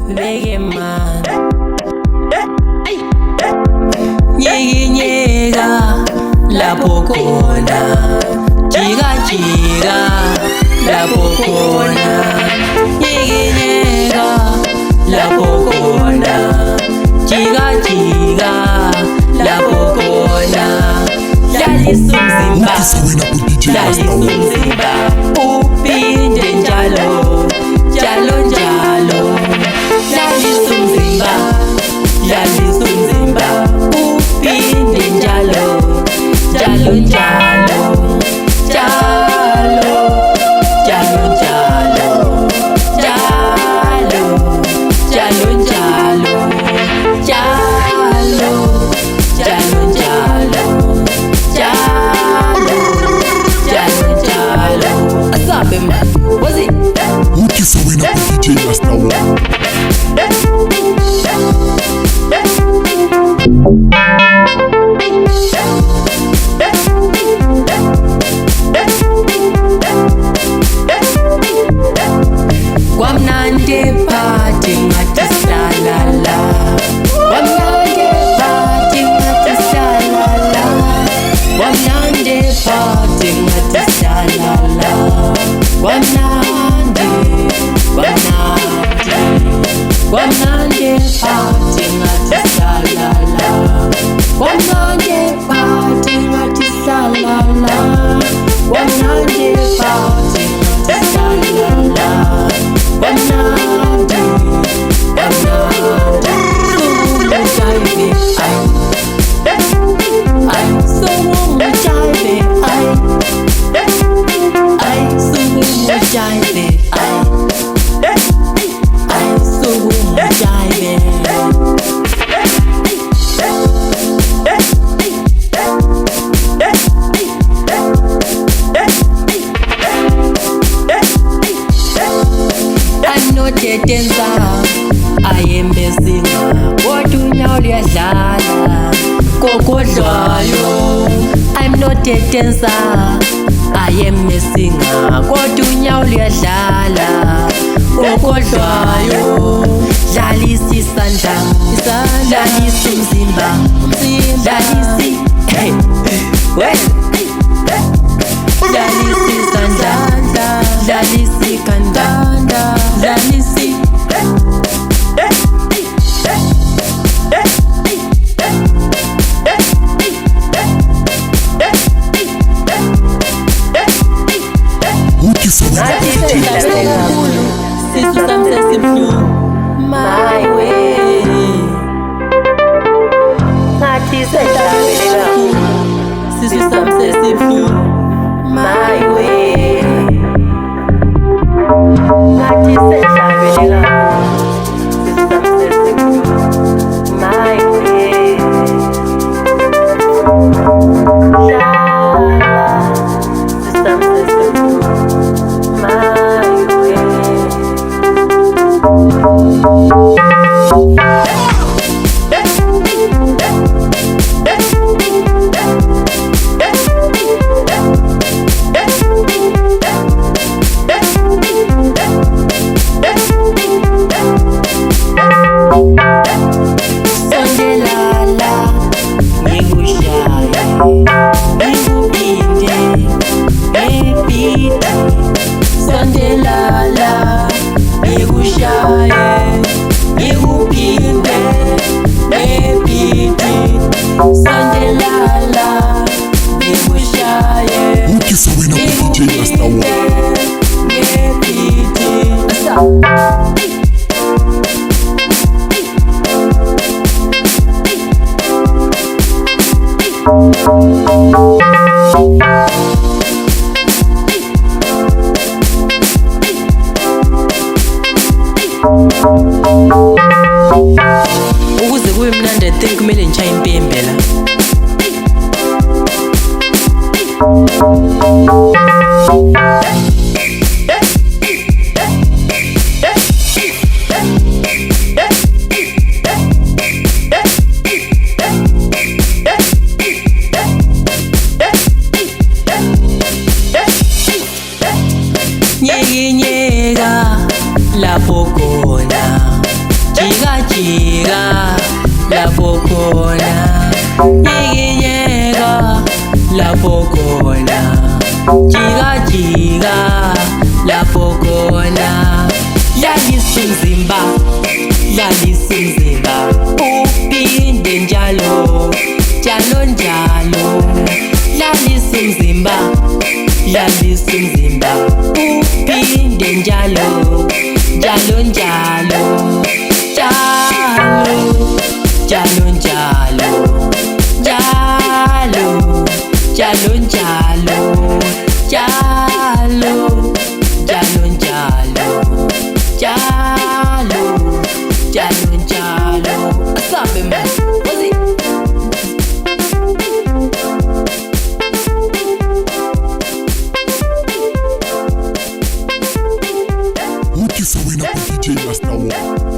Vege man Nyegi nyega La pokona Chiga chiga La pokona Nyegi nyega La pokona Chiga chiga La pokona Lali sumzimba Lali sumzimba Upinde njalo Njalo njalo Lali sumzimba Lali sumzimba Upinde njalo Njalo njalo Njalo Njalo njalo Njalo Njalo njalo Njalo Njalo njalo Jalo, jalo. Asabe man, was it? Ukisa wena ku DJ Master One. Kwamnande party ngathi salala. Kwamnande party ngathi salala. Kwamnande party ngathi salala. Kwamnande, kwamnande, kwamnande party ngathi salala. Kwamnande party ngathi salala. Kwamnande party ngathi salala. Kwamnande, kwamnande, sumujayive ay, sumujayive ay, sumujayive ay, sumujayive. Anotetenza ayembesinga kodwa uyadlala kokodlayo. I'm not a dancer, I am a singer kodwa uyadlala kokodlayo. Dlalisa isandla, dlalisa umzimba, dlalisa dlalisa isandla, dlalisa ikhanda, dlalisa Ukisa wena ku DJ Master One. Sisu samsesimflu my way. Ngathi sedlalela Sisu samsesimflu my way. Ngathi sedlalela Sisu samsesimflu my way. Sisu samsesimflu my way. Sondelala, ngikushaye, ngikuphinde, ngibhide. Sondelala, ngikushaye, ngikuphinde, ngibhide. Sondelala, ngikushaye, Ukisa wena ku DJ Master One. ngibhide. Ukuze kube mnandi I think kumele ngishaye impembe la. Nyegi nyega la pokona jika jika lapho khona, nyikinyeka lapho khona, jika jika lapho khona. Lalisa umzimba, lalisa umzimba, uphinde njalo, njalo njalo. Lalisa umzimba, lalisa umzimba, uphinde njalo, njalo njalo. Njalo, njalo njalo, njalo, njalo njalo, njalo, njalo njalo, njalo, njalo njalo. Asabe man, wazi. Uthi sewina ku DJ Master One.